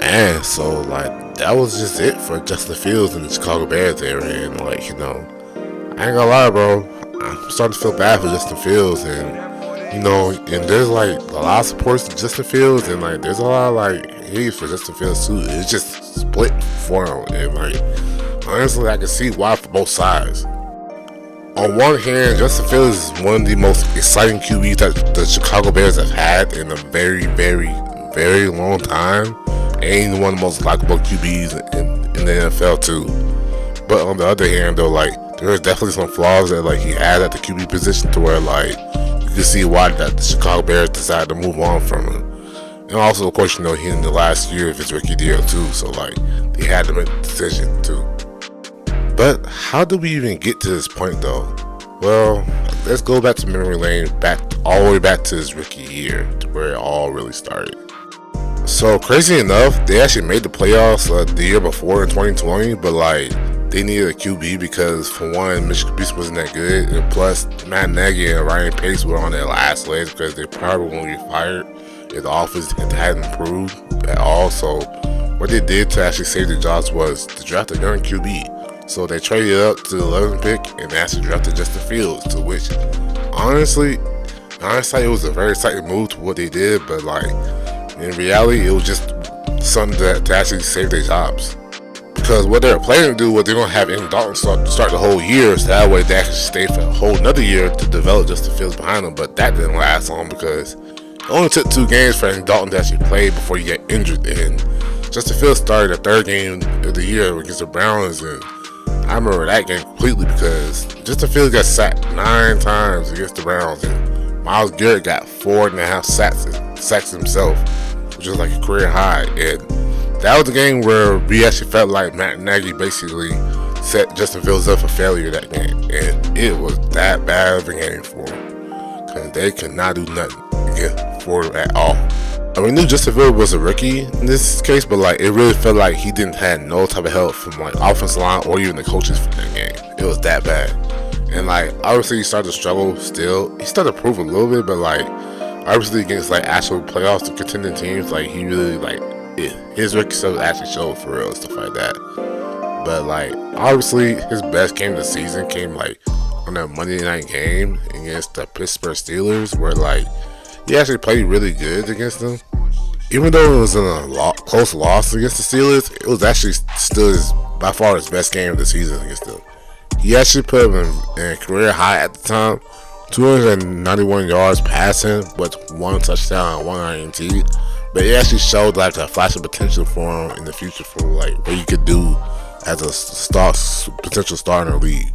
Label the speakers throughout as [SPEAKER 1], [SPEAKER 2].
[SPEAKER 1] Man, so like that was just it for Justin Fields in the Chicago Bears area, and I ain't gonna lie, bro. I'm starting to feel bad for Justin Fields, and and there's like a lot of supporters to Justin Fields, and like there's a lot of like hate for Justin Fields too. It's just split for him, and like honestly, I can see why for both sides. On one hand, Justin Fields is one of the most exciting QBs that the Chicago Bears have had in a very, very, very long time, and he's one of the most likable QBs in the NFL too. But on the other hand, though, like there's definitely some flaws that like he had at the QB position to where like you can see why that the Chicago Bears decided to move on from him. And also, of course, he in the last year of his rookie deal too, so like they had to make a decision too. But how did we even get to this point though? Well, let's go back to memory lane, all the way back to his rookie year, to where it all really started. So crazy enough, they actually made the playoffs the year before in 2020, but like they needed a QB because for one, Mitch Trubisky wasn't that good, and plus Matt Nagy and Ryan Pace were on their last legs because they probably won't get fired if the offense hadn't improved at all. So what they did to actually save their jobs was to draft a young QB. So they traded up to the 11th pick and actually drafted Justin Fields, to which honestly, it was a very exciting move to what they did, but like in reality, it was just something to actually save their jobs. Because what they were planning to do was they're going to have Andy Dalton start the whole year, so that way they actually stay for a whole another year to develop Justin Fields behind them, but that didn't last long because it only took 2 games for Andy Dalton to actually play before he got injured, and Justin Fields started the 3rd game of the year against the Browns, and I remember that game completely because Justin Fields got sacked 9 times against the Browns, and Myles Garrett got 4.5 sacks himself, which was like a career high. And that was the game where we actually felt like Matt Nagy basically set Justin Fields up for failure that game, and it was that bad of a game for him because they could not do nothing for him at all. We knew Justin Fields was a rookie in this case, but like it really felt like he didn't have no type of help from like offensive line or even the coaches for that game. It was that bad, and like obviously he started to struggle. Still, he started to prove a little bit, but like obviously against like actual playoffs and contending teams, like he really his rookie stuff actually showed for real and stuff like that. But like obviously his best game of the season came like on that Monday night game against the Pittsburgh Steelers, where like he actually played really good against them. Even though it was in a close loss against the Steelers, it was actually still by far his best game of the season against them. He actually put him in a career high at the time, 291 yards passing with 1 touchdown and 1 INT. But it actually showed like a flash of potential for him in the future for like what he could do as a potential star in the league.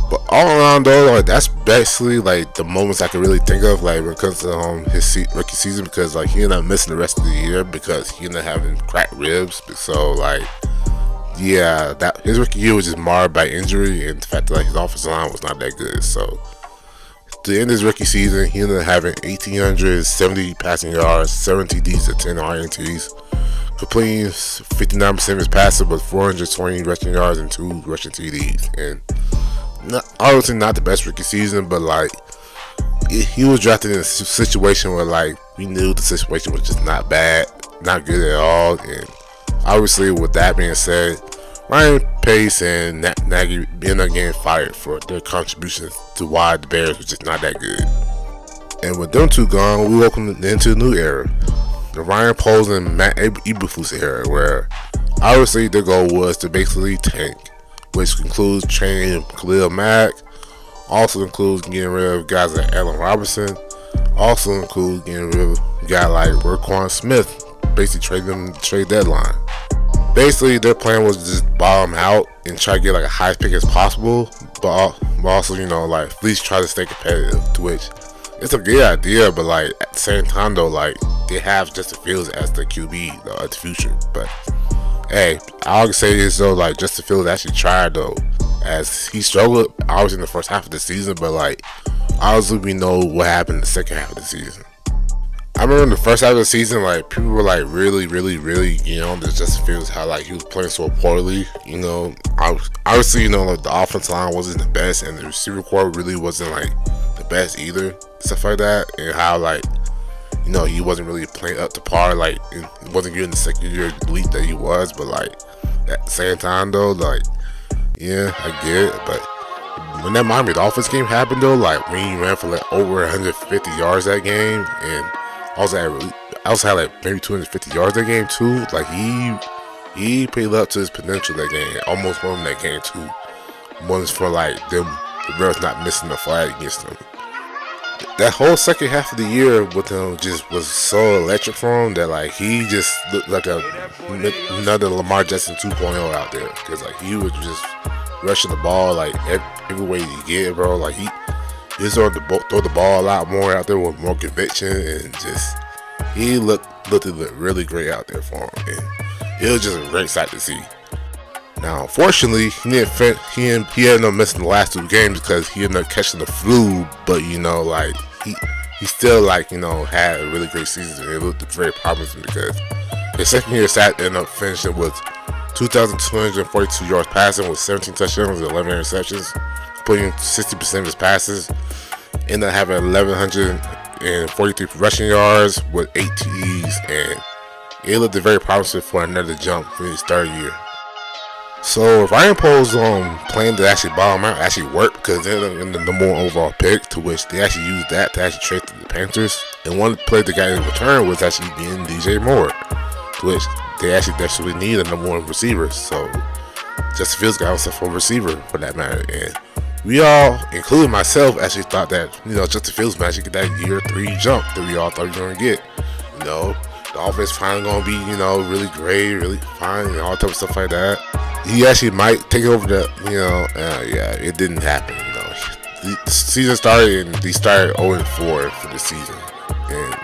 [SPEAKER 1] But all around though, like that's basically like the moments I can really think of, like when it comes to his rookie season, because like he ended up missing the rest of the year because he ended up having cracked ribs. So like, yeah, that his rookie year was just marred by injury and the fact that like his offensive line was not that good. So to end his rookie season, he ended up having 1,870 passing yards, 7 TDs and 10 INTs, completing 59% of his passes with 420 rushing yards and 2 rushing TDs. And obviously not the best rookie season, but like he was drafted in a situation where like we knew the situation was just not bad, not good at all. And obviously with that being said, Ryan Pace and Nagy ended up getting fired for their contributions to why the Bears were just not that good. And with them two gone, we welcome into a new era, the Ryan Poles and Matt Eberflus era, where obviously their goal was to basically tank, which includes training Khalil Mack, also includes getting rid of guys like Allen Robinson, also includes getting rid of a guy like Roquan Smith, basically trading them trade deadline. Basically, their plan was to just bottom out and try to get like a highest pick as possible, but also, like at least try to stay competitive, to which it's a good idea, but like at the same time though, like they have Justin Fields as the QB though, at the future. But hey, I can say this though, like Justin Fields actually tried though, as he struggled obviously in the first half of the season, but like obviously we know what happened in the second half of the season. I remember in the first half of the season, like people were like really that Justin Fields, how like he was playing so poorly. Obviously like the offensive line wasn't the best, and the receiver core really wasn't like the best either, stuff like that, and how like he wasn't really playing up to par. Like, it wasn't getting the second year leap that he was. But like at the same time though, like, yeah, I get it. But when that Miami Dolphins game happened though, like when he ran for like over 150 yards that game, and I also had like maybe 250 yards that game too. Like he played up to his potential that game. Almost won that game too. Once for like the Bears not missing the flag against them. That whole second half of the year with him just was so electric for him that like he just looked like another Lamar Jackson 2.0 out there, because like he was just rushing the ball like every way you get it, bro. Like he just throw the ball a lot more out there with more conviction, and just he looked really great out there for him, and it was just a great sight to see. Now, unfortunately, he ended up missing the last 2 games because he ended up catching the flu. But like he still had a really great season. It looked very promising because his second year ended up finishing with 2,242 yards passing with 17 touchdowns and 11 interceptions, completing 60% of his passes. Ended up having 1,143 rushing yards with 8 TDs, and it looked very promising for another jump for his third year. So Ryan Poles plan to actually bottom out actually worked, because they're in the number 1 overall pick, to which they actually used that to actually trade to the Panthers. And one player they got in return was actually being DJ Moore, to which they actually desperately need a number 1 receiver. So Justin Fields got himself a receiver for that matter. And we all, including myself, actually thought that Justin Fields might actually get that year 3 jump that we all thought he was going to get. The offense finally going to be really great, really fine, and all type of stuff like that. He actually might take over it didn't happen. The season started, and they started 0-4 for the season, and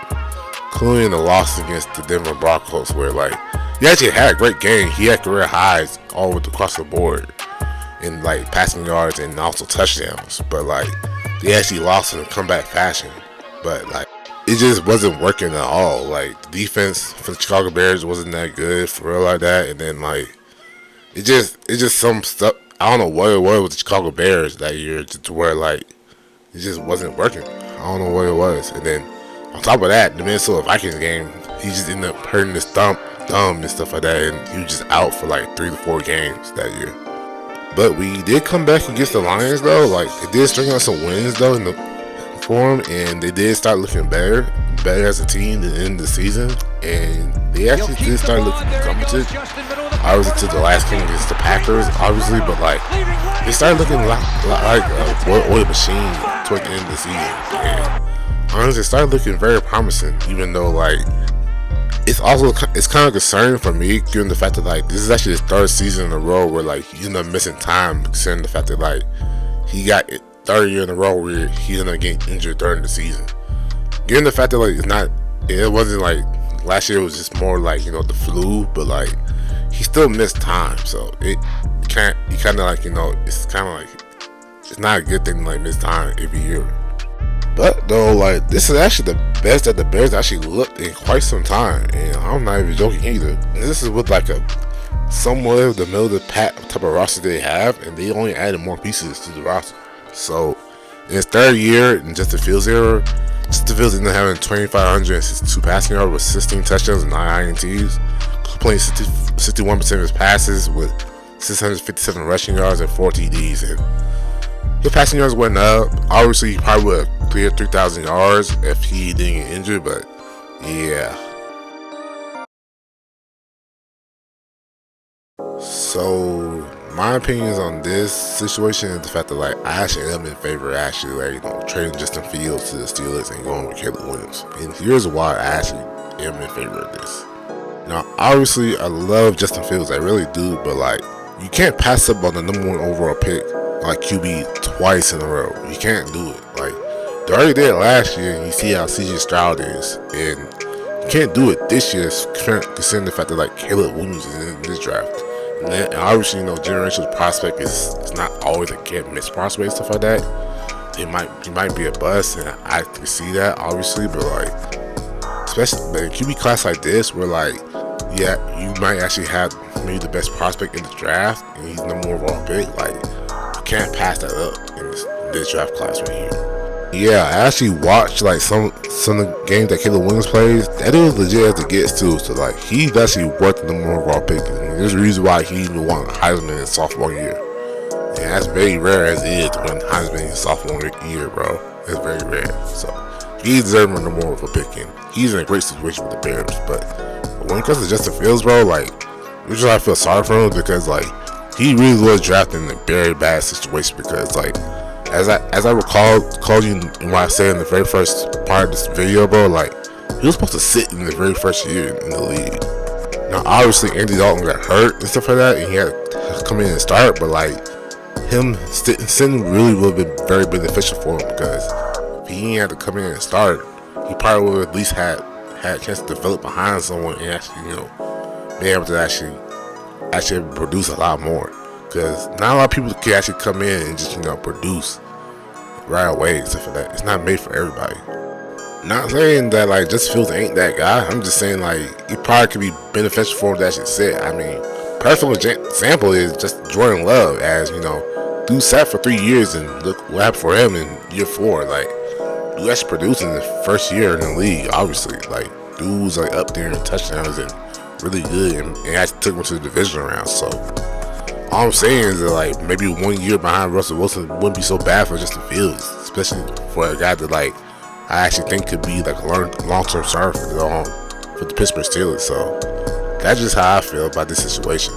[SPEAKER 1] including the loss against the Denver Broncos, where like he actually had a great game. He had career highs all across the board in like passing yards and also touchdowns, but like they actually lost in a comeback fashion. But like it just wasn't working at all. Like the defense for the Chicago Bears wasn't that good for real like that, and then like It just some stuff. I don't know what it was with the Chicago Bears that year, to where like it just wasn't working. I don't know what it was. And then on top of that, the Minnesota Vikings game, he just ended up hurting his thumb and stuff like that, and he was just out for like 3 to 4 games that year. But we did come back against the Lions though. Like they did string out some wins though in the form, and they did start looking better as a team to end the season, and they actually did start looking competent. Obviously, to the last game against the Packers, obviously, but like they started looking like a well-oiled machine toward the end of the season, and honestly, it started looking very promising. Even though like it's kind of concerning for me, given the fact that like this is actually his 3rd season in a row where like he's not missing time, considering the fact that like he got 3rd year in a row where he's not getting injured during the season. Given the fact that like it wasn't like last year, it was just more like the flu, but like he still missed time, so it's kind of like it's kind of like it's not a good thing to like miss time every year. But though, like this is actually the best that the Bears actually looked in quite some time, and I'm not even joking either. And this is with like a somewhat of the middle of the pack type of roster they have, and they only added more pieces to the roster. So in his 3rd year in Justin Fields era, Justin Fields ended up having 2,562 passing yards with 16 touchdowns and 9 INTs, completing 61% of his passes with 657 rushing yards and 4 TDs. And his passing yards went up. Obviously, he probably would have cleared 3,000 yards if he didn't get injured, but yeah. So my opinions on this situation is the fact that like I actually am in favor of actually like trading Justin Fields to the Steelers and going with Caleb Williams. And here's why I actually am in favor of this. Now, obviously, I love Justin Fields, I really do, but like you can't pass up on the number 1 overall pick like QB twice in a row. You can't do it. Like they already did it last year, and you see how CJ Stroud is, and you can't do it this year, considering the fact that like Caleb Williams is in this draft. And obviously, generational prospect is not always a can't miss prospect and stuff like that. He might be a bust, and I can see that obviously, but like especially in a QB class like this, where like you might actually have maybe the best prospect in the draft, and he's number 1 overall pick. Like you can't pass that up in this draft class right here. Yeah, I actually watched like some of the games that Caleb Williams plays. That dude legit as it gets too. So like he's actually worth the number one overall pick. And there's a reason why he even won Heisman in his sophomore year. And that's very rare as it is to win Heisman in his sophomore year, bro. It's very rare. So he deserves the number one overall pick. And he's in a great situation with the Bears. But when it comes to Justin Fields, bro, like usually I feel sorry for him because like he really was drafted in a very bad situation because like. As I recall, you what I said in the very first part of this video, bro, like he was supposed to sit in the very first year in the league. Now, obviously, Andy Dalton got hurt and stuff like that, and he had to come in and start. But like him sitting really would have been very beneficial for him because if he had to come in and start, he probably would have at least had a chance to develop behind someone and actually be able to actually produce a lot more. Because not a lot of people can actually come in and just produce right away and stuff like that. It's not made for everybody. Not saying that like Justin Fields ain't that guy. I'm just saying like he probably could be beneficial for him to actually sit. I mean, perfect example is just Jordan Love, as dude sat for 3 years and look what happened for him in year 4. Like dude actually produced in the first year in the league. Obviously, like dude was like up there in touchdowns and really good, and actually took him to the divisional round. So. All I'm saying is that like maybe 1 year behind Russell Wilson wouldn't be so bad for Justin Fields, especially for a guy that like I actually think could be like a long-term starter for the Pittsburgh Steelers. So that's just how I feel about this situation.